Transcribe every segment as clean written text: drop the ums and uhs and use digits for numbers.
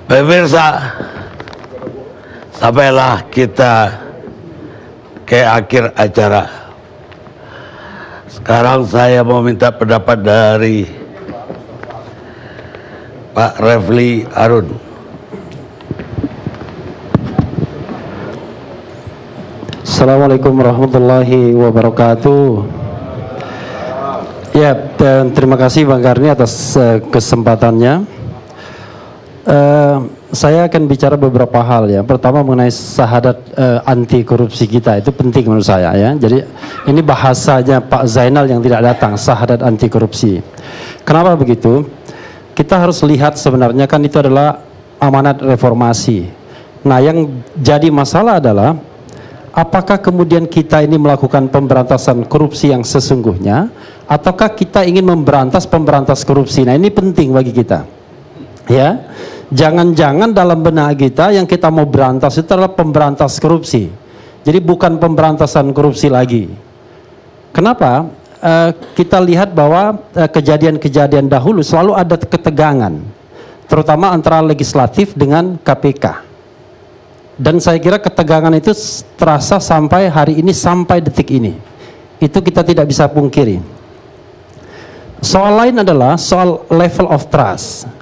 Pemirsa, sampailah kita ke akhir acara. Sekarang saya mau minta pendapat dari Pak Refli Harun. Assalamualaikum warahmatullahi wabarakatuh. Ya, dan terima kasih Bang Karni atas kesempatannya. Saya akan bicara beberapa hal ya. Pertama mengenai syahadat anti korupsi kita, itu penting menurut saya ya. Jadi ini bahasanya Pak Zainal yang tidak datang, syahadat anti korupsi. Kenapa begitu? Kita harus lihat sebenarnya kan itu adalah amanat reformasi. Nah, yang jadi masalah adalah apakah kemudian kita ini melakukan pemberantasan korupsi yang sesungguhnya, ataukah kita ingin memberantas pemberantas korupsi? Nah, ini penting bagi kita. Ya, jangan-jangan dalam benak kita yang kita mau berantas itu adalah pemberantas korupsi. Jadi bukan pemberantasan korupsi lagi. Kenapa? Kita lihat bahwa kejadian-kejadian dahulu selalu ada ketegangan, terutama antara legislatif dengan KPK. Dan saya kira ketegangan itu terasa sampai hari ini, sampai detik ini. Itu kita tidak bisa pungkiri. Soal lain adalah soal level of trust.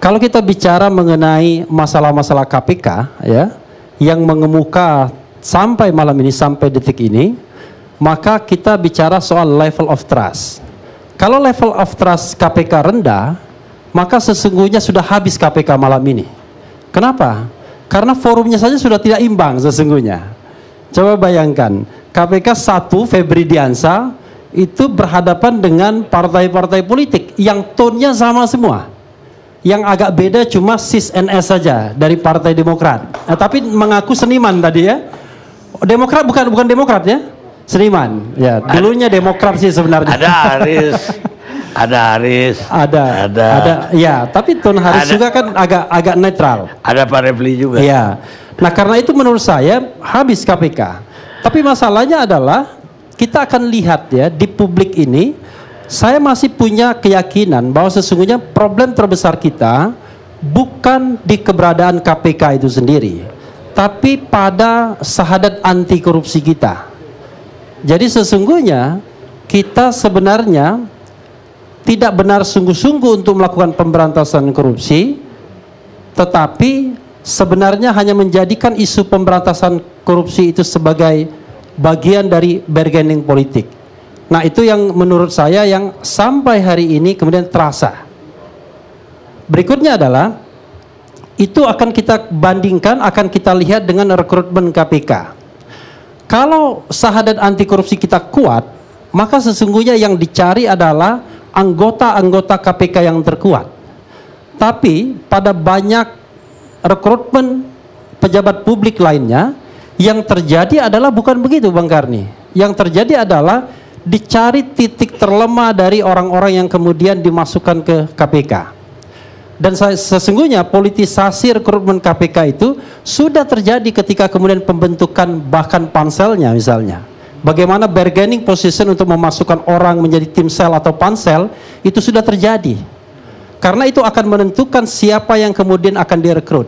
Kalau kita bicara mengenai masalah-masalah KPK ya, yang mengemuka sampai malam ini, sampai detik ini, maka kita bicara soal level of trust. Kalau level of trust KPK rendah, maka sesungguhnya sudah habis KPK malam ini. Kenapa? Karena forumnya saja sudah tidak imbang sesungguhnya. Coba bayangkan, KPK 1 Febri Diansah itu berhadapan dengan partai-partai politik yang tone-nya sama semua. Yang agak beda cuma SIS NS saja dari Partai Demokrat. Nah, tapi mengaku seniman tadi ya. Demokrat bukan Demokrat ya, seniman. Ya, dulunya Demokrat sih sebenarnya. Ada Haris. Ada. Ya, tapi tone Haris juga kan agak netral. Ada Pak Refli juga. Ya. Nah, karena itu menurut saya habis KPK. Tapi masalahnya adalah kita akan lihat ya di publik ini, saya masih punya keyakinan bahwa sesungguhnya problem terbesar kita bukan di keberadaan KPK itu sendiri, tapi pada syahadat anti korupsi kita. Jadi sesungguhnya kita sebenarnya tidak benar sungguh-sungguh untuk melakukan pemberantasan korupsi, tetapi sebenarnya hanya menjadikan isu pemberantasan korupsi itu sebagai bagian dari bargaining politik. Nah, itu yang menurut saya yang sampai hari ini kemudian terasa. Berikutnya adalah itu akan kita bandingkan, akan kita lihat dengan rekrutmen KPK. Kalau syahadat anti korupsi kita kuat, maka sesungguhnya yang dicari adalah anggota-anggota KPK yang terkuat. Tapi pada banyak rekrutmen pejabat publik lainnya, yang terjadi adalah bukan begitu Bang Karni. Yang terjadi adalah dicari titik terlemah dari orang-orang yang kemudian dimasukkan ke KPK. Dan sesungguhnya politisasi rekrutmen KPK itu sudah terjadi ketika kemudian pembentukan bahkan panselnya misalnya. Bagaimana bargaining position untuk memasukkan orang menjadi tim sel atau pansel itu sudah terjadi. Karena itu akan menentukan siapa yang kemudian akan direkrut.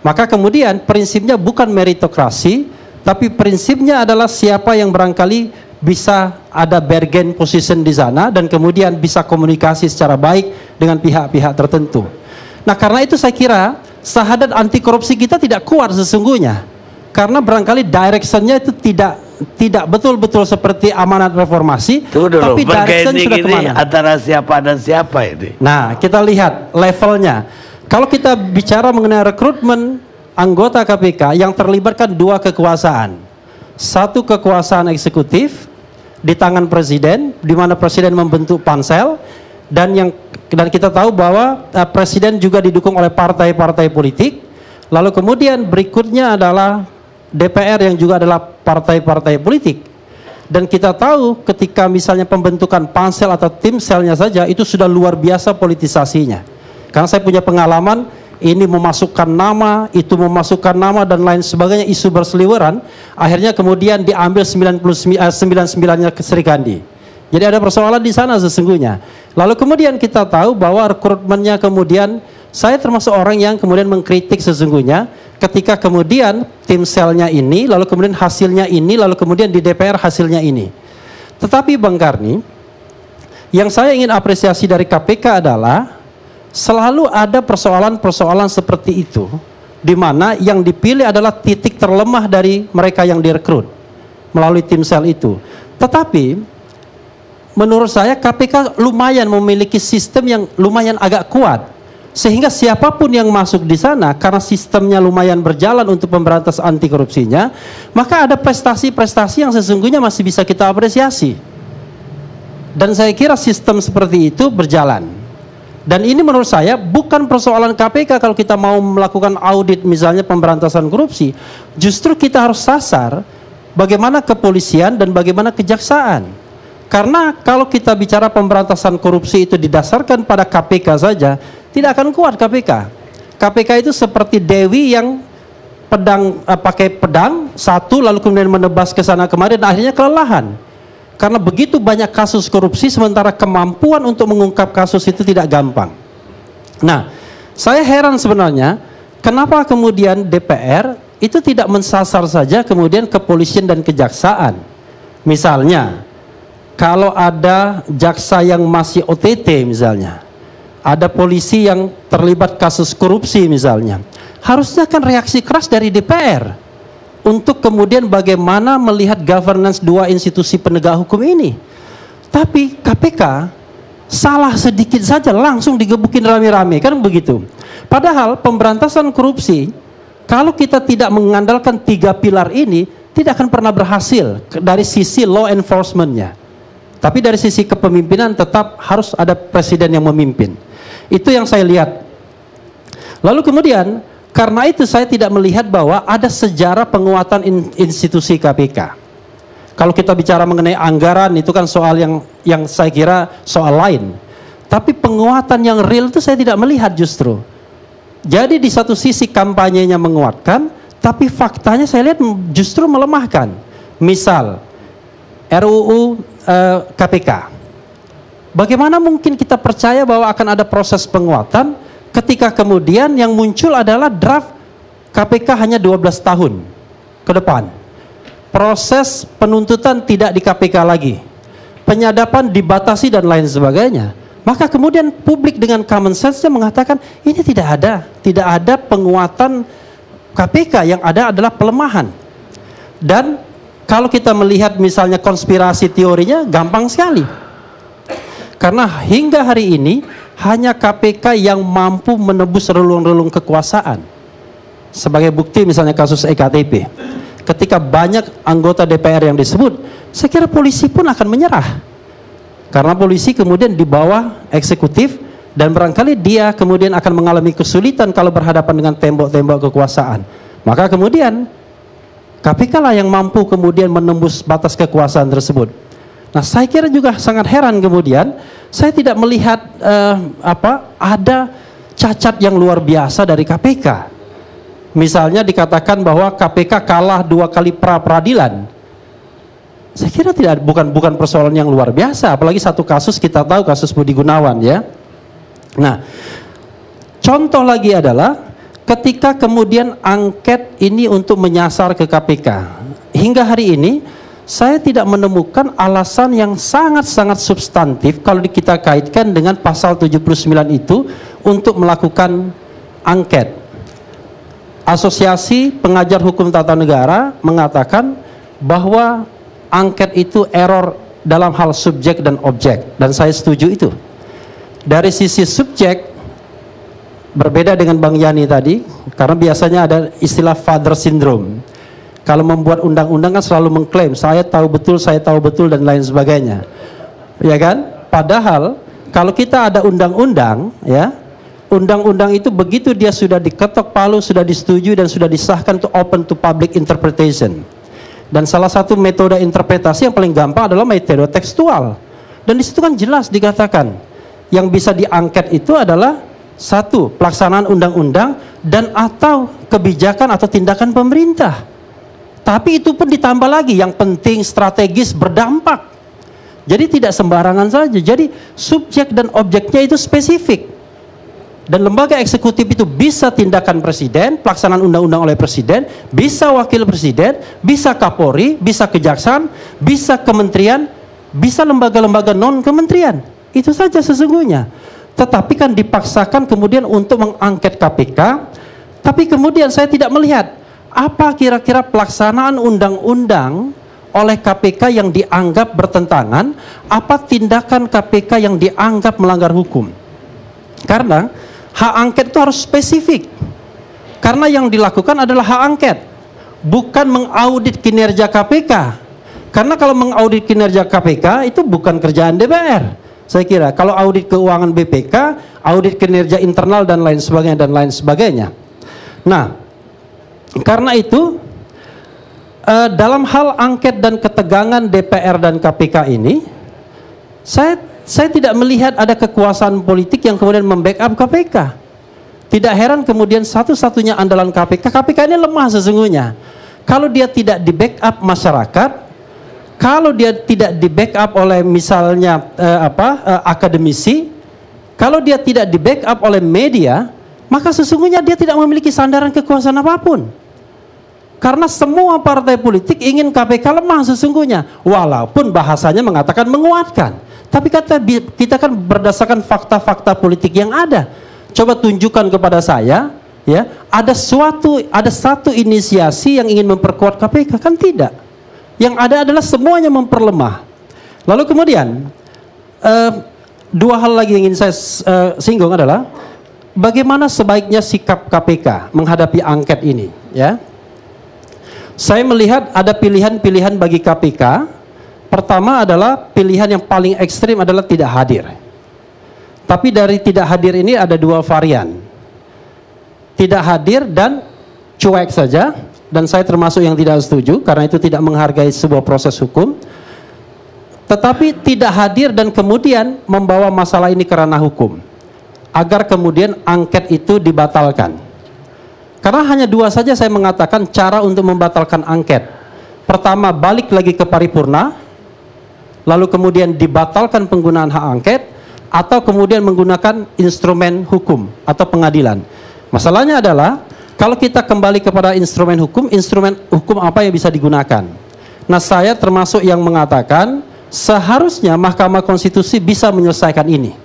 Maka kemudian prinsipnya bukan meritokrasi, tapi prinsipnya adalah siapa yang barangkali bisa ada bargain position di sana dan kemudian bisa komunikasi secara baik dengan pihak-pihak tertentu. Nah, karena itu saya kira syahadat anti korupsi kita tidak kuat sesungguhnya. Karena barangkali directionnya itu tidak betul-betul seperti amanat reformasi, tapi direction sudah kemana? Antara siapa dan siapa ini? Nah, kita lihat levelnya. Kalau kita bicara mengenai rekrutmen anggota KPK yang terlibatkan dua kekuasaan. Satu kekuasaan eksekutif di tangan presiden, di mana presiden membentuk pansel, dan kita tahu bahwa presiden juga didukung oleh partai-partai politik. Lalu kemudian berikutnya adalah DPR yang juga adalah partai-partai politik. Dan kita tahu ketika misalnya pembentukan pansel atau tim selnya saja itu sudah luar biasa politisasinya. Karena saya punya pengalaman, ini memasukkan nama, itu memasukkan nama dan lain sebagainya, isu berseliweran, akhirnya kemudian diambil 99-nya ke Sri Kandi. Jadi ada persoalan di sana sesungguhnya. Lalu kemudian kita tahu bahwa rekrutmennya kemudian saya termasuk orang yang kemudian mengkritik sesungguhnya ketika kemudian tim selnya ini, lalu kemudian hasilnya ini, lalu kemudian di DPR hasilnya ini. Tetapi Bang Karni, yang saya ingin apresiasi dari KPK adalah selalu ada persoalan-persoalan seperti itu, di mana yang dipilih adalah titik terlemah dari mereka yang direkrut melalui tim sel itu. Tetapi menurut saya KPK lumayan memiliki sistem yang lumayan agak kuat, sehingga siapapun yang masuk di sana karena sistemnya lumayan berjalan untuk pemberantasan anti korupsinya, maka ada prestasi-prestasi yang sesungguhnya masih bisa kita apresiasi. Dan saya kira sistem seperti itu berjalan. Dan ini menurut saya bukan persoalan KPK kalau kita mau melakukan audit misalnya pemberantasan korupsi, justru kita harus sasar bagaimana kepolisian dan bagaimana kejaksaan. Karena kalau kita bicara pemberantasan korupsi itu didasarkan pada KPK saja, tidak akan kuat KPK. KPK itu seperti Dewi yang pakai pedang satu lalu kemudian menebas ke sana kemari dan akhirnya kelelahan. Karena begitu banyak kasus korupsi sementara kemampuan untuk mengungkap kasus itu tidak gampang. Nah, saya heran sebenarnya kenapa kemudian DPR itu tidak mensasar saja kemudian kepolisian dan kejaksaan. Misalnya kalau ada jaksa yang masih OTT misalnya, ada polisi yang terlibat kasus korupsi misalnya, harusnya kan reaksi keras dari DPR untuk kemudian bagaimana melihat governance dua institusi penegak hukum ini. Tapi KPK salah sedikit saja langsung digebukin rame-rame, kan begitu. Padahal pemberantasan korupsi kalau kita tidak mengandalkan 3 pilar ini tidak akan pernah berhasil dari sisi law enforcement-nya. Tapi dari sisi kepemimpinan tetap harus ada presiden yang memimpin. Itu yang saya lihat. Lalu kemudian, karena itu saya tidak melihat bahwa ada sejarah penguatan institusi KPK. Kalau kita bicara mengenai anggaran, itu kan soal yang saya kira soal lain. Tapi penguatan yang real itu saya tidak melihat justru. Jadi di satu sisi kampanyenya menguatkan, tapi faktanya saya lihat justru melemahkan. Misal, RUU KPK. Bagaimana mungkin kita percaya bahwa akan ada proses penguatan ketika kemudian yang muncul adalah draft KPK hanya 12 tahun ke depan. Proses penuntutan tidak di KPK lagi. Penyadapan dibatasi dan lain sebagainya. Maka kemudian publik dengan common sense-nya mengatakan ini tidak ada penguatan KPK, yang ada adalah pelemahan. Dan kalau kita melihat misalnya konspirasi teorinya gampang sekali. Karena hingga hari ini hanya KPK yang mampu menebus relung-relung kekuasaan. Sebagai bukti misalnya kasus EKTP. Ketika banyak anggota DPR yang disebut, saya kira polisi pun akan menyerah. Karena polisi kemudian di bawah eksekutif dan barangkali dia kemudian akan mengalami kesulitan kalau berhadapan dengan tembok-tembok kekuasaan. Maka kemudian KPK lah yang mampu kemudian menembus batas kekuasaan tersebut. Nah, saya kira juga sangat heran kemudian saya tidak melihat ada cacat yang luar biasa dari KPK. Misalnya dikatakan bahwa KPK kalah 2 kali pra-peradilan. Saya kira bukan persoalan yang luar biasa, apalagi satu kasus kita tahu, kasus Budi Gunawan ya. Nah, contoh lagi adalah ketika kemudian angket ini untuk menyasar ke KPK, hingga hari ini saya tidak menemukan alasan yang sangat-sangat substantif kalau kita kaitkan dengan pasal 79 itu untuk melakukan angket. Asosiasi Pengajar Hukum Tata Negara mengatakan bahwa angket itu error dalam hal subjek dan objek, dan saya setuju itu. Dari sisi subjek berbeda dengan Bang Yani tadi, karena biasanya ada istilah father syndrome. Kalau membuat undang-undang kan selalu mengklaim saya tahu betul dan lain sebagainya, ya kan? Padahal kalau kita ada undang-undang, ya, undang-undang itu begitu dia sudah diketok palu, sudah disetujui dan sudah disahkan to open to public interpretation. Dan salah satu metode interpretasi yang paling gampang adalah metode tekstual. Dan di situ kan jelas dikatakan yang bisa diangket itu adalah satu, pelaksanaan undang-undang dan atau kebijakan atau tindakan pemerintah. Tapi itu pun ditambah lagi yang penting, strategis, berdampak. Jadi tidak sembarangan saja. Jadi subjek dan objeknya itu spesifik. dan lembaga eksekutif itu bisa tindakan presiden, pelaksanaan undang-undang oleh presiden, bisa wakil presiden, bisa Kapolri, bisa kejaksaan, bisa kementerian, bisa lembaga-lembaga non-kementerian. Itu saja sesungguhnya. Tetapi kan dipaksakan kemudian untuk mengangket KPK, tapi kemudian saya tidak melihat apa kira-kira pelaksanaan undang-undang oleh KPK yang dianggap bertentangan, apa tindakan KPK yang dianggap melanggar hukum. Karena hak angket itu harus spesifik. Karena yang dilakukan adalah hak angket, bukan mengaudit kinerja KPK. Karena kalau mengaudit kinerja KPK itu bukan kerjaan DPR. Saya kira kalau audit keuangan BPK, audit kinerja internal dan lain sebagainya. Nah, karena itu dalam hal angket dan ketegangan DPR dan KPK ini, saya tidak melihat ada kekuasaan politik yang kemudian membackup KPK. Tidak heran kemudian satu-satunya andalan KPK ini lemah sesungguhnya. Kalau dia tidak di backup masyarakat, kalau dia tidak di backup oleh misalnya akademisi, kalau dia tidak di backup oleh media, maka sesungguhnya dia tidak memiliki sandaran kekuasaan apapun. Karena semua partai politik ingin KPK lemah sesungguhnya, walaupun bahasanya mengatakan menguatkan. Tapi kita kan berdasarkan fakta-fakta politik yang ada. Coba tunjukkan kepada saya, ya, ada satu inisiasi yang ingin memperkuat KPK, kan tidak. Yang ada adalah semuanya memperlemah. Lalu kemudian dua hal lagi yang ingin saya singgung adalah bagaimana sebaiknya sikap KPK menghadapi angket ini, ya. Saya melihat ada pilihan-pilihan bagi KPK. Pertama adalah pilihan yang paling ekstrim adalah tidak hadir. Tapi dari tidak hadir ini ada dua varian. Tidak hadir dan cuek saja, dan saya termasuk yang tidak setuju karena itu tidak menghargai sebuah proses hukum. Tetapi tidak hadir dan kemudian membawa masalah ini ke ranah hukum, agar kemudian angket itu dibatalkan. Karena hanya dua saja saya mengatakan cara untuk membatalkan angket. Pertama, balik lagi ke paripurna, lalu kemudian dibatalkan penggunaan hak angket, atau kemudian menggunakan instrumen hukum atau pengadilan. Masalahnya adalah kalau kita kembali kepada instrumen hukum apa yang bisa digunakan? Nah, saya termasuk yang mengatakan seharusnya Mahkamah Konstitusi bisa menyelesaikan ini.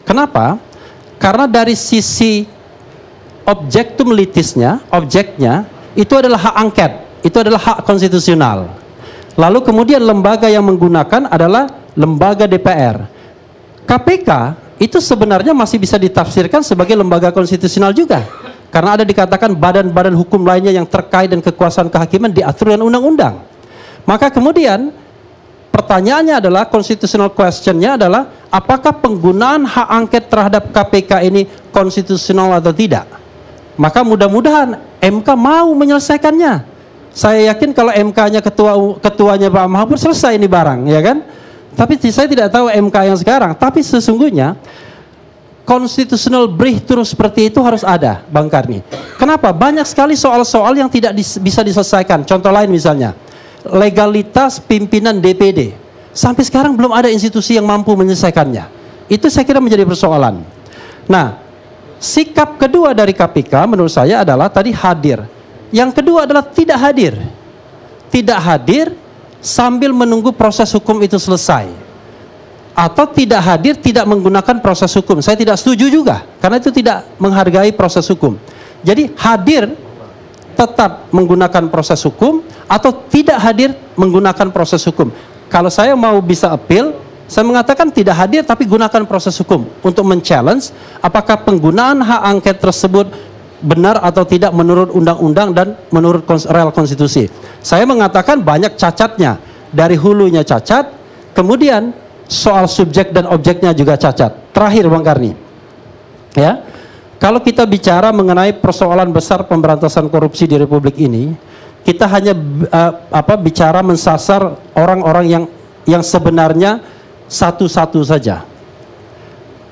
Kenapa? Karena dari sisi objektum litisnya, objeknya itu adalah hak angket, itu adalah hak konstitusional. Lalu kemudian lembaga yang menggunakan adalah lembaga DPR. KPK itu sebenarnya masih bisa ditafsirkan sebagai lembaga konstitusional juga. Karena ada dikatakan badan-badan hukum lainnya yang terkait dan kekuasaan kehakiman diatur dengan undang-undang. Maka kemudian pertanyaannya adalah, constitutional question-nya adalah, apakah penggunaan hak angket terhadap KPK ini konstitusional atau tidak? Maka mudah-mudahan MK mau menyelesaikannya. Saya yakin kalau MK-nya ketuanya Pak Mahfud, selesai ini barang, ya kan? Tapi saya tidak tahu MK yang sekarang. Tapi sesungguhnya constitutional breakthrough seperti itu harus ada, Bang Karni. Kenapa? Banyak sekali soal-soal yang tidak bisa diselesaikan. Contoh lain misalnya, legalitas pimpinan DPD. Sampai sekarang belum ada institusi yang mampu menyelesaikannya. Itu saya kira menjadi persoalan. Nah, sikap kedua dari KPK menurut saya adalah tadi hadir. Yang kedua adalah tidak hadir. Tidak hadir sambil menunggu proses hukum itu selesai. Atau tidak hadir tidak menggunakan proses hukum. Saya tidak setuju juga, karena itu tidak menghargai proses hukum. Jadi hadir tetap menggunakan proses hukum, atau tidak hadir menggunakan proses hukum. Kalau saya mau bisa appeal, saya mengatakan tidak hadir tapi gunakan proses hukum untuk men-challenge apakah penggunaan hak angket tersebut benar atau tidak menurut undang-undang dan menurut real konstitusi. Saya mengatakan banyak cacatnya, dari hulunya cacat, kemudian soal subjek dan objeknya juga cacat. Terakhir Bang Karni, ya, kalau kita bicara mengenai persoalan besar pemberantasan korupsi di Republik ini, kita hanya bicara mensasar orang-orang yang sebenarnya satu-satu saja,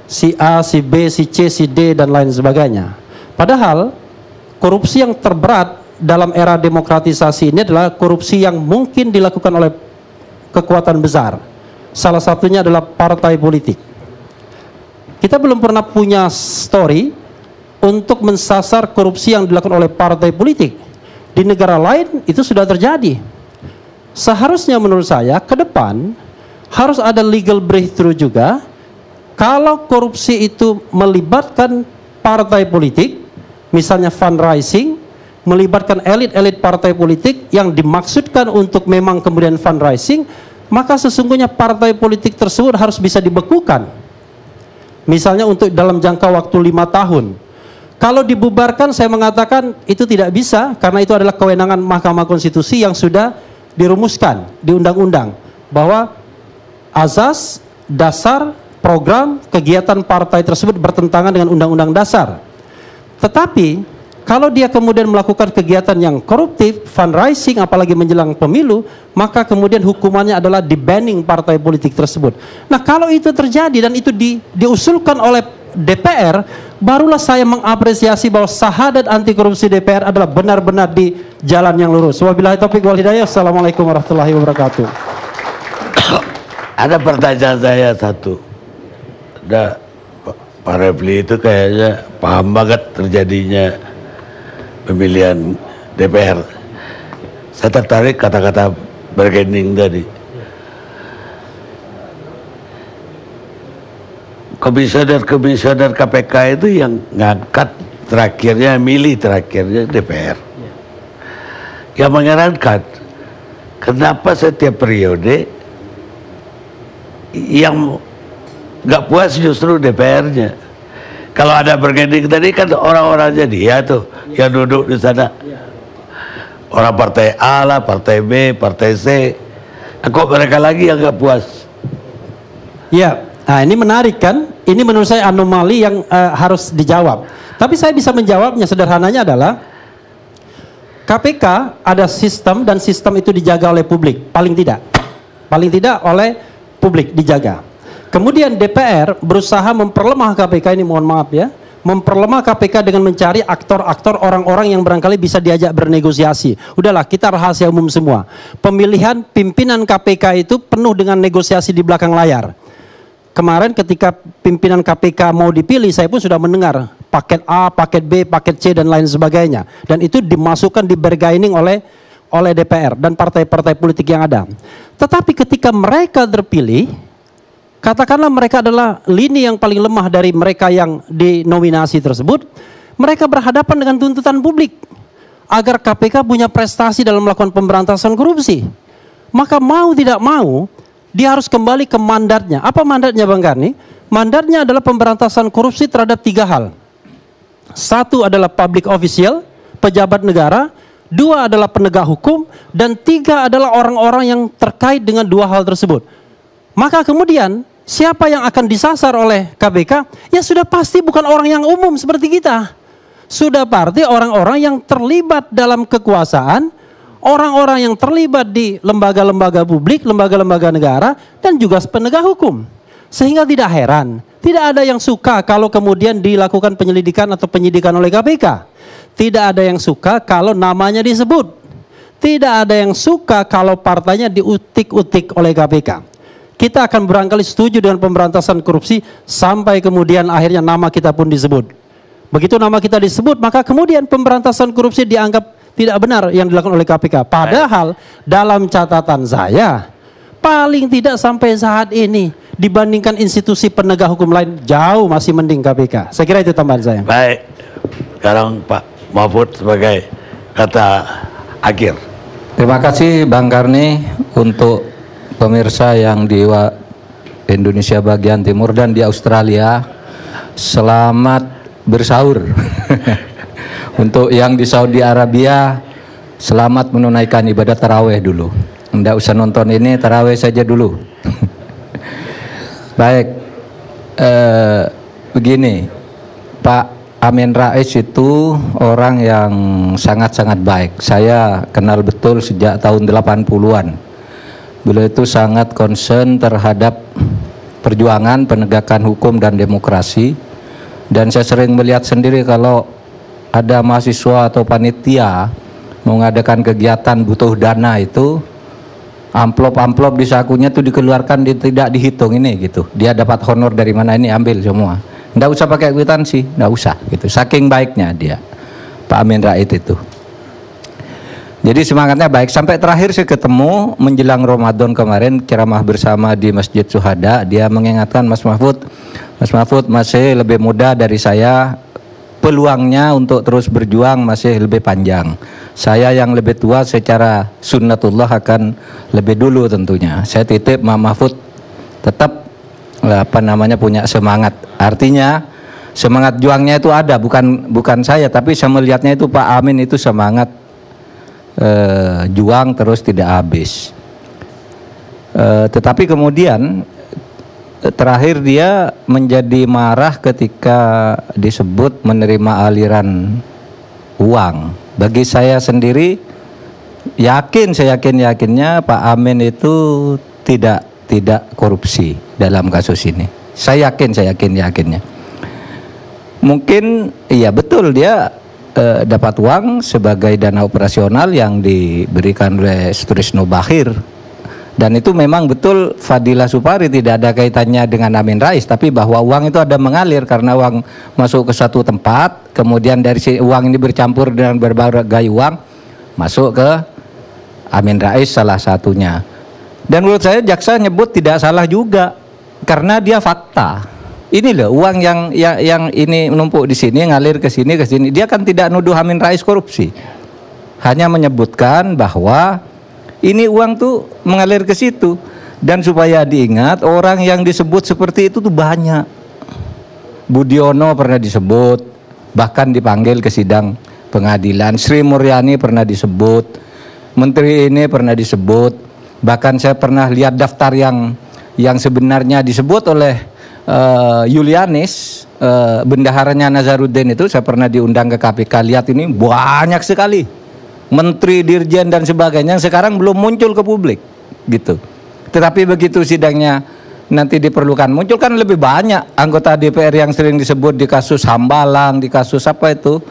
si A, si B, si C, si D dan lain sebagainya. Padahal korupsi yang terberat dalam era demokratisasi ini adalah korupsi yang mungkin dilakukan oleh kekuatan besar. Salah satunya adalah partai politik. Kita belum pernah punya story untuk mensasar korupsi yang dilakukan oleh partai politik. Di negara lain itu sudah terjadi. Seharusnya menurut saya ke depan harus ada legal breakthrough juga. Kalau korupsi itu melibatkan partai politik, misalnya fundraising, melibatkan elit-elit partai politik yang dimaksudkan untuk memang kemudian fundraising, maka sesungguhnya partai politik tersebut harus bisa dibekukan. Misalnya untuk dalam jangka waktu 5 tahun. Kalau dibubarkan, saya mengatakan itu tidak bisa, karena itu adalah kewenangan Mahkamah Konstitusi yang sudah dirumuskan di undang-undang, bahwa azas, dasar, program, kegiatan partai tersebut bertentangan dengan undang-undang dasar. Tetapi kalau dia kemudian melakukan kegiatan yang koruptif, fundraising, apalagi menjelang pemilu, maka kemudian hukumannya adalah di-banning partai politik tersebut. Nah, kalau itu terjadi dan itu diusulkan oleh DPR, barulah saya mengapresiasi bahwa sahadat anti korupsi DPR adalah benar-benar di jalan yang lurus. Wabillahi taufiq wal hidayah. Assalamualaikum warahmatullahi wabarakatuh. Ada pertanyaan saya satu. Pak Refli itu kayaknya paham banget terjadinya pemilihan DPR. Saya tertarik kata-kata bargaining tadi. Komisioner KPK itu yang ngangkat terakhirnya, milih terakhirnya DPR. Yang mengerankan, kenapa setiap periode yang nggak puas justru DPR-nya. Kalau ada bargaining tadi kan orang-orangnya dia tuh yang duduk di sana. Orang partai A lah, partai B, partai C. Kok mereka lagi yang nggak puas? Ya, nah ini menarik kan? Ini menurut saya anomali yang harus dijawab. Tapi saya bisa menjawabnya. Sederhananya adalah KPK ada sistem dan sistem itu dijaga oleh publik. Paling tidak oleh publik dijaga. Kemudian DPR berusaha memperlemah KPK ini, mohon maaf ya, memperlemah KPK dengan mencari aktor-aktor, orang-orang yang barangkali bisa diajak bernegosiasi. Udahlah, kita rahasia umum semua. Pemilihan pimpinan KPK itu penuh dengan negosiasi di belakang layar. Kemarin ketika pimpinan KPK mau dipilih, saya pun sudah mendengar paket A, paket B, paket C dan lain sebagainya. Dan itu dimasukkan di bargaining oleh DPR dan partai-partai politik yang ada. Tetapi ketika mereka terpilih, katakanlah mereka adalah lini yang paling lemah dari mereka yang dinominasi tersebut, mereka berhadapan dengan tuntutan publik agar KPK punya prestasi dalam melakukan pemberantasan korupsi. Maka mau tidak mau, dia harus kembali ke mandatnya. Apa mandatnya Bang Karni? Mandatnya adalah pemberantasan korupsi terhadap 3 hal. 1 adalah public official, pejabat negara. 2 adalah penegak hukum. Dan 3 adalah orang-orang yang terkait dengan 2 hal tersebut. Maka kemudian siapa yang akan disasar oleh KPK? Ya sudah pasti bukan orang yang umum seperti kita. Sudah pasti orang-orang yang terlibat dalam kekuasaan, orang-orang yang terlibat di lembaga-lembaga publik, lembaga-lembaga negara, dan juga penegak hukum. Sehingga tidak heran, tidak ada yang suka kalau kemudian dilakukan penyelidikan atau penyidikan oleh KPK. Tidak ada yang suka kalau namanya disebut. Tidak ada yang suka kalau partainya diutik-utik oleh KPK. Kita akan barangkali setuju dengan pemberantasan korupsi sampai kemudian akhirnya nama kita pun disebut. Begitu nama kita disebut, maka kemudian pemberantasan korupsi dianggap tidak benar yang dilakukan oleh KPK. Padahal dalam catatan saya, paling tidak sampai saat ini dibandingkan institusi penegak hukum lain jauh masih mending KPK. Saya kira itu tambahan saya. Baik, sekarang Pak Mahfud sebagai kata akhir. Terima kasih Bang Karni untuk pemirsa yang di Indonesia bagian timur dan di Australia. Selamat bersahur. Untuk yang di Saudi Arabia, selamat menunaikan ibadah taraweh dulu. Nggak usah nonton ini, taraweh saja dulu. Baik, begini, Pak Amin Rais itu orang yang sangat-sangat baik. Saya kenal betul sejak tahun 80-an. Beliau itu sangat concern terhadap perjuangan penegakan hukum dan demokrasi. Dan saya sering melihat sendiri kalau ada mahasiswa atau panitia mengadakan kegiatan butuh dana itu, amplop-amplop di sakunya itu dikeluarkan, tidak dihitung ini gitu. Dia dapat honor dari mana, ini ambil semua. Nggak usah pakai kwitansi, nggak usah gitu. Saking baiknya dia, Pak Amin Rais itu. Jadi semangatnya baik. Sampai terakhir saya ketemu menjelang Ramadan kemarin ceramah bersama di Masjid Syuhada, dia mengingatkan Mas Mahfud masih lebih muda dari saya, peluangnya untuk terus berjuang masih lebih panjang. Saya yang lebih tua secara sunnatullah akan lebih dulu tentunya. Saya titip Pak Mahfud tetap punya semangat. Artinya semangat juangnya itu ada, bukan saya, tapi saya melihatnya itu Pak Amin itu semangat juang terus tidak habis. Tetapi kemudian terakhir dia menjadi marah ketika disebut menerima aliran uang. Bagi saya sendiri saya yakinnya Pak Amin itu tidak korupsi dalam kasus ini. Saya yakinnya. Mungkin iya betul dia dapat uang sebagai dana operasional yang diberikan oleh Sutrisno Bakhir, dan itu memang betul Fadilah Supari tidak ada kaitannya dengan Amin Rais, tapi bahwa uang itu ada mengalir karena uang masuk ke suatu tempat, kemudian dari uang ini bercampur dengan berbagai uang masuk ke Amin Rais salah satunya. Dan menurut saya jaksa nyebut tidak salah juga karena dia fakta. Ini loh uang yang ini menumpuk di sini, ngalir ke sini. Dia kan tidak nuduh Amin Rais korupsi. Hanya menyebutkan bahwa ini uang tuh mengalir ke situ. Dan supaya diingat, orang yang disebut seperti itu tuh banyak. Budiono pernah disebut, bahkan dipanggil ke sidang pengadilan. Sri Mulyani pernah disebut, menteri ini pernah disebut. Bahkan saya pernah lihat daftar yang sebenarnya disebut oleh Yulianis, bendaharanya Nazaruddin itu. Saya pernah diundang ke KPK, lihat ini banyak sekali menteri, dirjen dan sebagainya yang sekarang belum muncul ke publik gitu. Tetapi begitu sidangnya nanti diperlukan muncul, kan lebih banyak anggota DPR yang sering disebut di kasus Hambalang, di kasus apa itu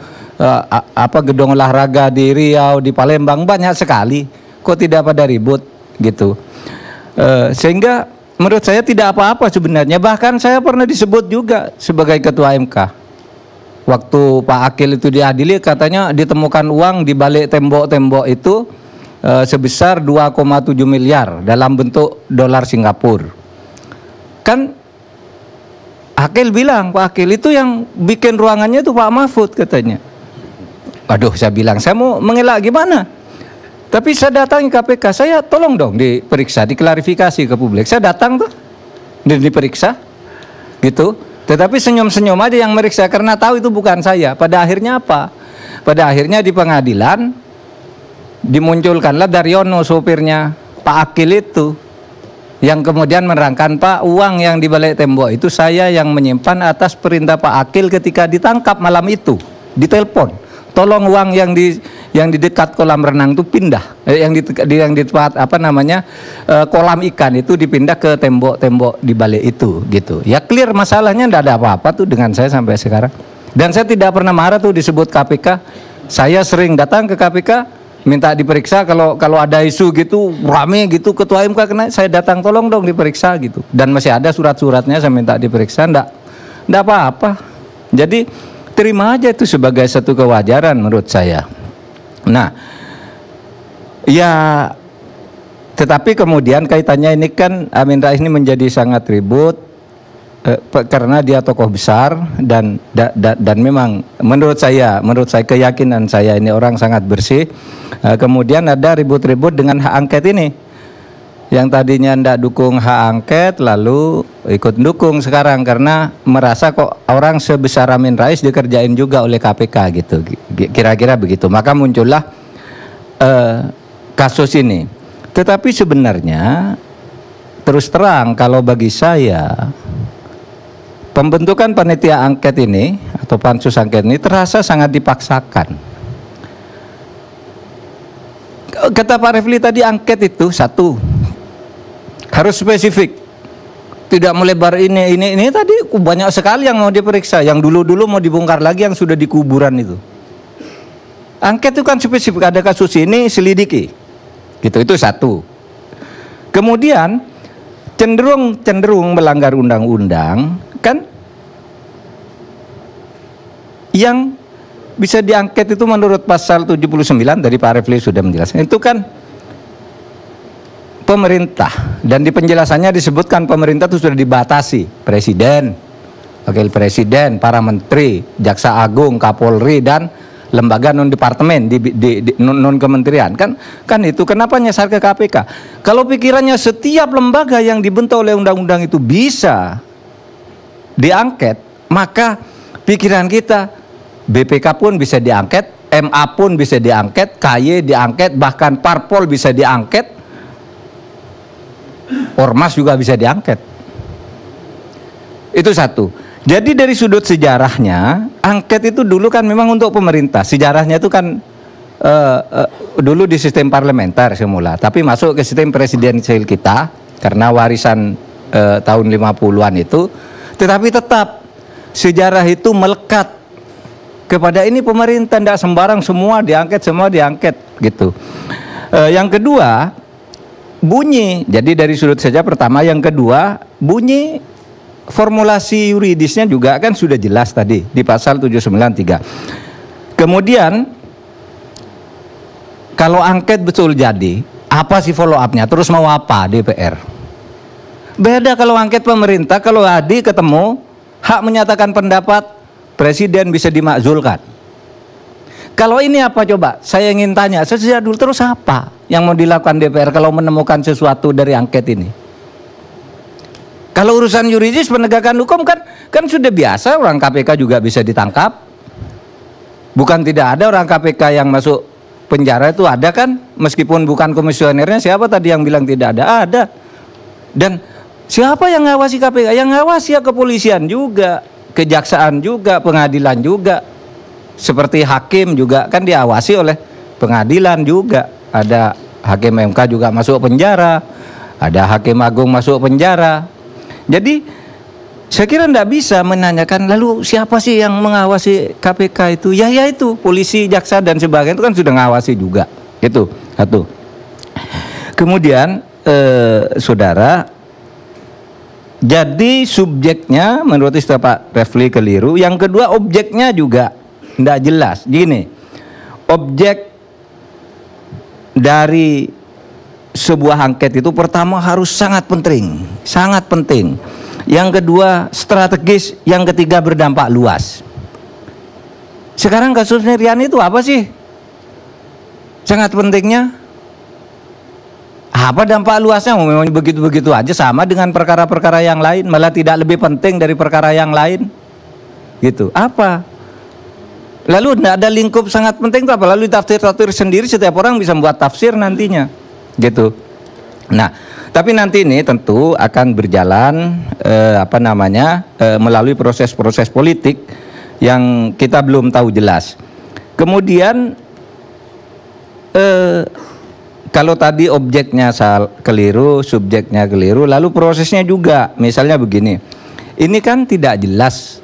gedung olahraga di Riau, di Palembang, banyak sekali. Kok tidak pada ribut gitu. Sehingga menurut saya tidak apa-apa sebenarnya. Bahkan saya pernah disebut juga sebagai ketua MK. Waktu Pak Akil itu diadili, katanya ditemukan uang di balik tembok-tembok itu sebesar 2,7 miliar dalam bentuk dolar Singapura. Kan Akil bilang, Pak Akil itu yang bikin ruangannya itu Pak Mahfud katanya. Aduh, saya bilang, saya mau mengelak gimana? Tapi saya datangi KPK, saya tolong dong diperiksa, diklarifikasi ke publik. Saya datang tuh, diperiksa, gitu. Tetapi senyum-senyum aja yang meriksa karena tahu itu bukan saya. Pada akhirnya apa? Pada akhirnya di pengadilan dimunculkanlah Daryono, sopirnya Pak Akil itu, yang kemudian menerangkan, Pak, uang yang di balik tembok itu saya yang menyimpan atas perintah Pak Akil ketika ditangkap malam itu, ditelepon. Tolong uang yang di dekat kolam renang itu pindah, yang di tempat kolam ikan itu dipindah ke tembok-tembok di balik itu, gitu. Ya clear, masalahnya tidak ada apa-apa tuh dengan saya sampai sekarang. Dan saya tidak pernah marah tuh disebut KPK. Saya sering datang ke KPK minta diperiksa kalau ada isu gitu rame gitu, ketua MK kena, saya datang, tolong dong diperiksa gitu. Dan masih ada surat-suratnya, saya minta diperiksa, enggak apa-apa. Jadi terima aja itu sebagai satu kewajaran menurut saya. Nah, ya, tetapi kemudian kaitannya ini kan Amin Rais ini menjadi sangat ribut karena dia tokoh besar dan memang menurut saya keyakinan saya ini orang sangat bersih. Kemudian ada ribut-ribut dengan hak angket ini. Yang tadinya tidak dukung hak angket lalu ikut dukung sekarang karena merasa kok orang sebesar Amin Rais dikerjain juga oleh KPK gitu, kira-kira begitu. Maka muncullah kasus ini. Tetapi sebenarnya terus terang kalau bagi saya pembentukan panitia angket ini atau pansus angket ini terasa sangat dipaksakan. Kata Pak Refli tadi, angket itu satu harus spesifik, tidak melebar ini tadi banyak sekali yang mau diperiksa, yang dulu mau dibongkar lagi yang sudah di kuburan itu. Angket itu kan spesifik, ada kasus ini selidiki, gitu, itu satu. Kemudian cenderung melanggar undang-undang kan, yang bisa diangket itu menurut pasal 79 dari Pak Refli sudah menjelaskan. Itu kan pemerintah, dan di penjelasannya disebutkan pemerintah itu sudah dibatasi. Presiden, wakil presiden, para menteri, jaksa agung, kapolri, dan lembaga non departemen non kementerian. Kan itu kenapa nyasar ke KPK? Kalau pikirannya setiap lembaga yang dibentuk oleh undang-undang itu bisa diangket, maka pikiran kita BPK pun bisa diangket, MA pun bisa diangket, KY diangket, bahkan Parpol bisa diangket, Ormas juga bisa diangket. Itu satu. Jadi dari sudut sejarahnya, angket itu dulu kan memang untuk pemerintah. Sejarahnya itu kan dulu di sistem parlementer semula, tapi masuk ke sistem presidensial kita karena warisan tahun 50-an itu. Tetapi tetap sejarah itu melekat kepada ini pemerintah, tidak sembarang semua diangket gitu. Yang kedua, bunyi. Jadi dari sudut saja pertama, yang kedua, bunyi formulasi yuridisnya juga kan sudah jelas tadi di pasal 793. Kemudian kalau angket betul jadi, apa sih follow up-nya? Terus mau apa DPR? Beda kalau angket pemerintah, kalau tadi ketemu hak menyatakan pendapat presiden bisa dimakzulkan. Kalau ini apa coba? Saya ingin tanya, sejak dulu terus apa yang mau dilakukan DPR kalau menemukan sesuatu dari angket ini? Kalau urusan yuridis penegakan hukum kan sudah biasa, orang KPK juga bisa ditangkap. Bukan tidak ada orang KPK yang masuk penjara, itu ada kan, meskipun bukan komisionernya. Siapa tadi yang bilang tidak ada? Ada. Dan siapa yang ngawasi KPK? Yang ngawasi ya kepolisian juga, kejaksaan juga, pengadilan juga. Seperti hakim juga kan diawasi oleh pengadilan juga. Ada hakim MK juga masuk penjara, ada hakim agung masuk penjara. Jadi saya kira tidak bisa menanyakan lalu siapa sih yang mengawasi KPK itu? Ya itu polisi, jaksa dan sebagainya itu kan sudah ngawasi juga. Itu satu. Kemudian saudara, jadi subjeknya menurut istilah Pak Refli keliru. Yang kedua, objeknya juga tidak jelas. Gini, objek dari sebuah angket itu pertama harus sangat penting, sangat penting. Yang kedua strategis, yang ketiga berdampak luas. Sekarang kasus Nirian itu apa sih? Sangat pentingnya. Apa dampak luasnya? Memang begitu-begitu aja, sama dengan perkara-perkara yang lain, malah tidak lebih penting dari perkara yang lain. Gitu. Apa? Lalu tidak ada lingkup sangat penting itu apa? Lalu tafsir-tafsir sendiri, setiap orang bisa membuat tafsir nantinya. Gitu. Nah, tapi nanti ini tentu akan berjalan melalui proses-proses politik yang kita belum tahu jelas. Kemudian kalau tadi objeknya keliru, subjeknya keliru, lalu prosesnya juga. Misalnya begini, ini kan tidak jelas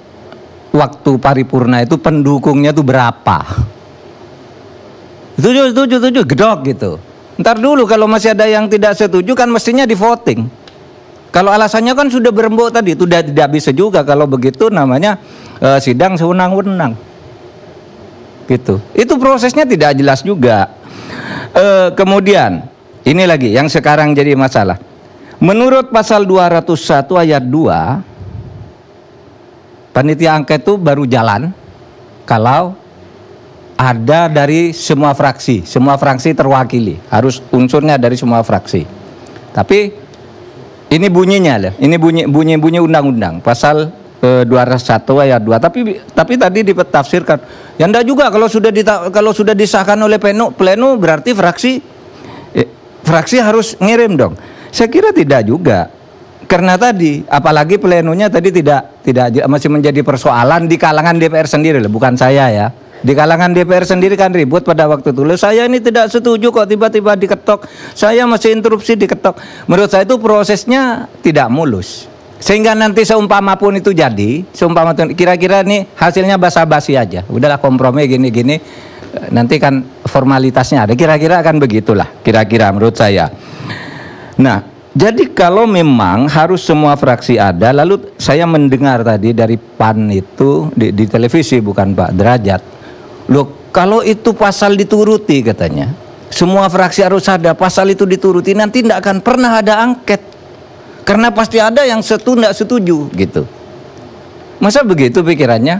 waktu paripurna itu pendukungnya itu berapa. Setuju, gedok gitu. Ntar dulu kalau masih ada yang tidak setuju kan mestinya di voting. Kalau alasannya kan sudah berembuk tadi, itu tidak bisa juga. Kalau begitu namanya sidang sewenang-wenang. Gitu. Itu prosesnya tidak jelas juga. Kemudian ini lagi yang sekarang jadi masalah. Menurut pasal 201 ayat 2, panitia angket itu baru jalan kalau ada dari semua fraksi terwakili, harus unsurnya dari semua fraksi. Tapi ini bunyinya lah, ini bunyi undang-undang pasal 201 ayat 2. Tapi tadi ditafsirkan, ya enggak juga kalau sudah disahkan oleh pleno berarti fraksi harus ngirim dong. Saya kira tidak juga. Karena tadi apalagi plenonya tadi tidak masih menjadi persoalan di kalangan DPR sendiri, bukan saya ya. Di kalangan DPR sendiri kan ribut pada waktu itu. Saya ini tidak setuju kok tiba-tiba diketok. Saya masih interupsi diketok. Menurut saya itu prosesnya tidak mulus. Sehingga nanti seumpama pun itu jadi, kira-kira nih hasilnya basa-basi aja. Udahlah kompromi gini-gini. Nanti kan formalitasnya ada. Kira-kira akan begitulah. Kira-kira menurut saya. Nah, Jadi kalau memang harus semua fraksi ada, lalu saya mendengar tadi dari PAN itu di televisi, bukan Pak Derajat. Loh, kalau itu pasal dituruti katanya, semua fraksi harus ada, pasal itu dituruti, nanti tidak akan pernah ada angket. Karena pasti ada yang tidak setuju gitu. Masa begitu pikirannya?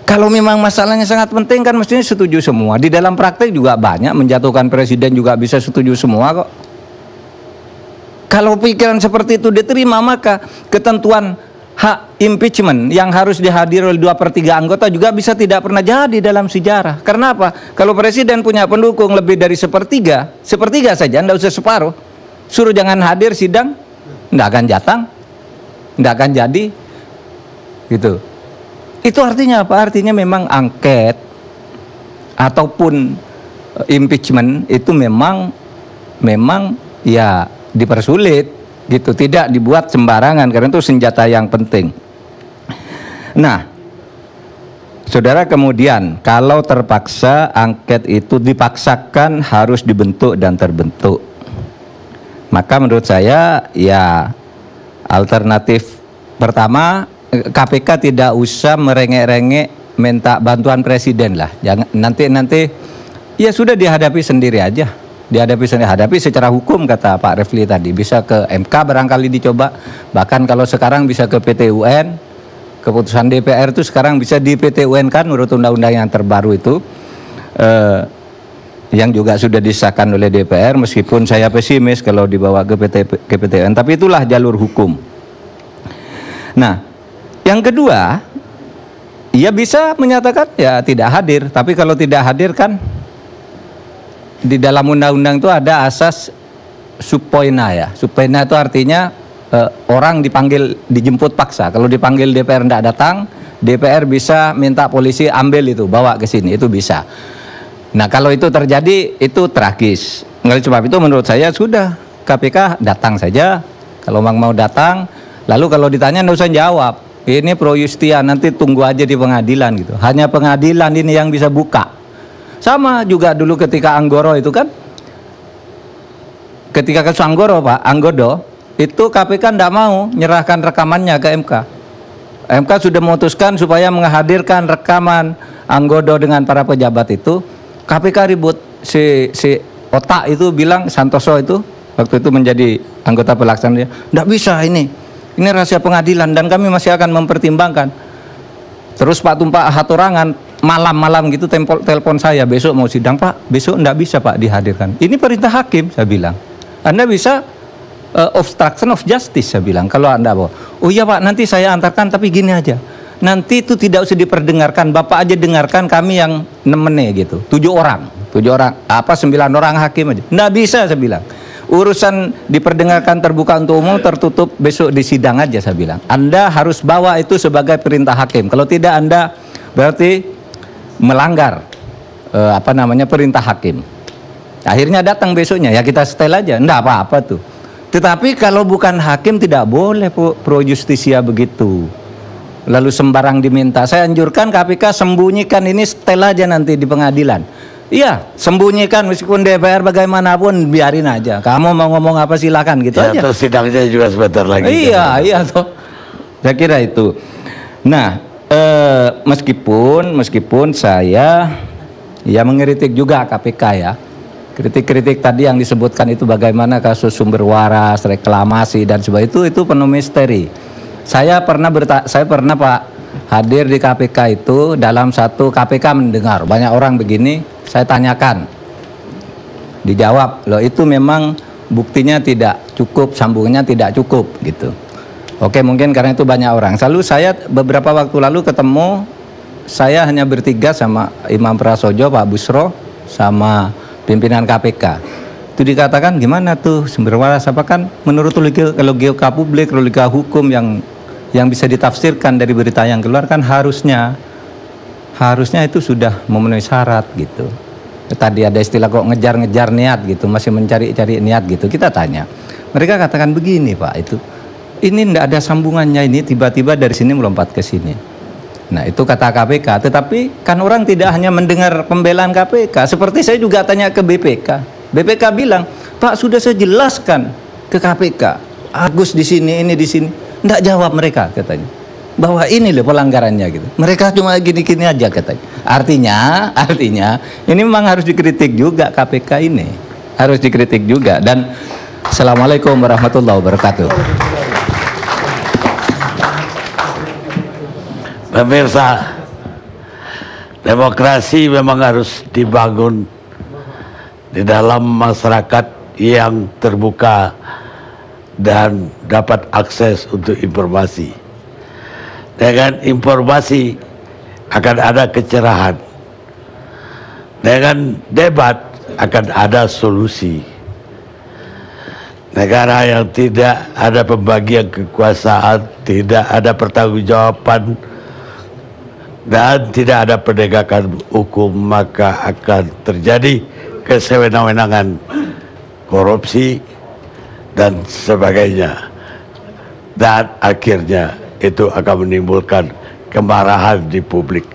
Kalau memang masalahnya sangat penting kan mestinya setuju semua. Di dalam praktek juga banyak, menjatuhkan presiden juga bisa setuju semua kok. Kalau pikiran seperti itu diterima, maka ketentuan hak impeachment yang harus dihadiri oleh 2/3 anggota juga bisa tidak pernah jadi dalam sejarah. Karena apa? Kalau presiden punya pendukung lebih dari sepertiga saja, tidak usah separuh, suruh jangan hadir sidang, tidak akan datang, tidak akan jadi, gitu. Itu artinya apa? Artinya memang angket ataupun impeachment itu memang ya dipersulit gitu, tidak dibuat sembarangan karena itu senjata yang penting. Nah, saudara, kemudian kalau terpaksa angket itu dipaksakan harus dibentuk dan terbentuk, maka menurut saya ya alternatif pertama, KPK tidak usah merengek-rengek minta bantuan presiden lah. Jangan nanti ya sudah dihadapi sendiri aja. Hadapi secara hukum, kata Pak Refli tadi, bisa ke MK barangkali dicoba, bahkan kalau sekarang bisa ke PT UN. Keputusan DPR itu sekarang bisa di PT UN kan menurut undang-undang yang terbaru itu, yang juga sudah disahkan oleh DPR, meskipun saya pesimis kalau dibawa ke PT UN, tapi itulah jalur hukum. Nah, yang kedua, ia bisa menyatakan ya tidak hadir, tapi kalau tidak hadir kan di dalam undang-undang itu ada asas subpoena ya. Subpoena itu artinya orang dijemput paksa. Kalau dipanggil DPR tidak datang, DPR bisa minta polisi ambil itu, bawa ke sini, itu bisa. Nah, kalau itu terjadi itu tragis. Oleh sebab itu menurut saya sudah KPK datang saja. Kalau memang mau datang, lalu kalau ditanya tidak usah jawab. Ini pro justia, nanti tunggu aja di pengadilan gitu. Hanya pengadilan ini yang bisa buka. Sama juga dulu ketika Anggoro itu kan, ketika kasus Anggoro Pak, Anggodo itu KPK tidak mau menyerahkan rekamannya ke MK. MK sudah memutuskan supaya menghadirkan rekaman Anggodo dengan para pejabat itu. KPK ribut, si otak itu bilang, Santoso itu waktu itu menjadi anggota pelaksana, tidak bisa ini rahasia pengadilan dan kami masih akan mempertimbangkan. Terus Pak Tumpak Hatorangan malam-malam gitu telepon saya, besok mau sidang Pak, besok enggak bisa Pak dihadirkan, ini perintah hakim. Saya bilang, Anda bisa obstruction of justice, saya bilang, kalau Anda mau. Oh iya Pak, nanti saya antarkan, tapi gini aja, nanti itu tidak usah diperdengarkan, Bapak aja dengarkan, kami yang nemene gitu, 7 orang, 9 orang hakim aja, enggak bisa, saya bilang. Urusan diperdengarkan terbuka untuk umum, tertutup besok di sidang aja, saya bilang. Anda harus bawa itu sebagai perintah hakim, kalau tidak Anda berarti melanggar perintah hakim. Akhirnya datang besoknya, ya kita setel aja, enggak apa-apa tuh. Tetapi kalau bukan hakim tidak boleh pro justisia begitu, lalu sembarang diminta. Saya anjurkan KPK sembunyikan ini, setel aja nanti di pengadilan. Iya, sembunyikan, meskipun DPR bagaimanapun biarin aja. Kamu mau ngomong apa silakan gitu ya, aja. Terus sidangnya juga sebentar lagi. Iya toh. Saya kira itu. Nah, meskipun saya ya mengkritik juga KPK ya. Kritik-kritik tadi yang disebutkan itu bagaimana kasus sumber waras, reklamasi dan sebagainya itu penuh misteri. Saya pernah Pak hadir di KPK itu, dalam satu KPK mendengar banyak orang begini, saya tanyakan. Dijawab, loh itu memang buktinya tidak cukup, sambungannya tidak cukup gitu. Oke, mungkin karena itu banyak orang. Lalu saya beberapa waktu lalu ketemu, saya hanya bertiga sama Imam Prasojo, Pak Busro, sama pimpinan KPK. Itu dikatakan gimana tuh sumber waras, apa kan menurut logika publik, logika hukum yang bisa ditafsirkan dari berita yang keluar kan harusnya itu sudah memenuhi syarat gitu. Tadi ada istilah kok ngejar-ngejar niat gitu, masih mencari-cari niat gitu. Kita tanya, mereka katakan begini Pak, ini tidak ada sambungannya, ini tiba-tiba dari sini melompat ke sini. Nah itu kata KPK, tetapi kan orang tidak hanya mendengar pembelaan KPK. Seperti saya juga tanya ke BPK. BPK bilang, Pak sudah saya jelaskan ke KPK. Agus di sini, ini di sini. Nggak jawab mereka katanya. Bahwa ini loh pelanggarannya gitu. Mereka cuma gini-gini aja katanya. Artinya ini memang harus dikritik juga KPK ini. Harus dikritik juga. Dan Assalamualaikum warahmatullahi wabarakatuh. Pemirsa, demokrasi memang harus dibangun di dalam masyarakat yang terbuka dan dapat akses untuk informasi. Dengan informasi akan ada kecerahan. Dengan debat akan ada solusi. Negara yang tidak ada pembagian kekuasaan, tidak ada pertanggungjawaban, dan tidak ada penegakan hukum, maka akan terjadi kesewenang-wenangan, korupsi, dan sebagainya. Dan akhirnya itu akan menimbulkan kemarahan di publik.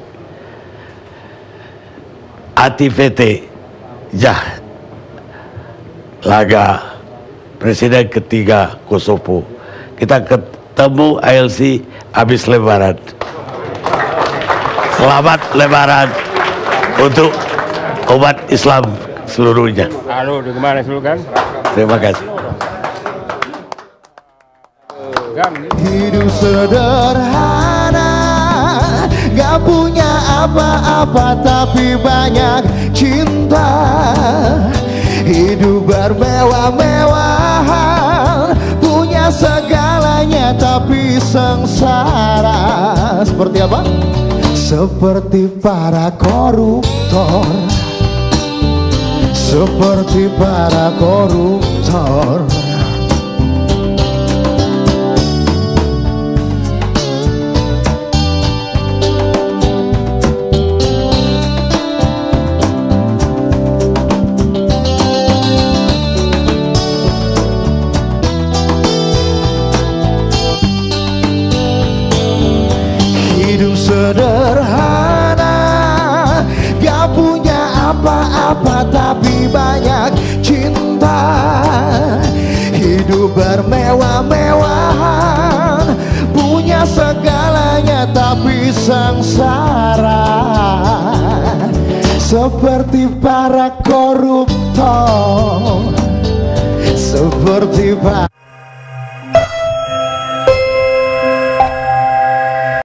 ATVT Jah laga Presiden ketiga Kosovo. Kita ketemu ALC habis Lebaran. Selamat Lebaran untuk umat Islam seluruhnya. Halo, di mana dulu kan? Terima kasih. Hidup sederhana, gak punya apa-apa tapi banyak cinta. Hidup bermewah-mewahan, punya segalanya tapi sengsara. Seperti apa? Seperti para koruptor, seperti para koruptor. Sederhana, gak punya apa-apa tapi banyak cinta. Hidup bermewah-mewahan, punya segalanya tapi sengsara. Seperti para koruptor, seperti para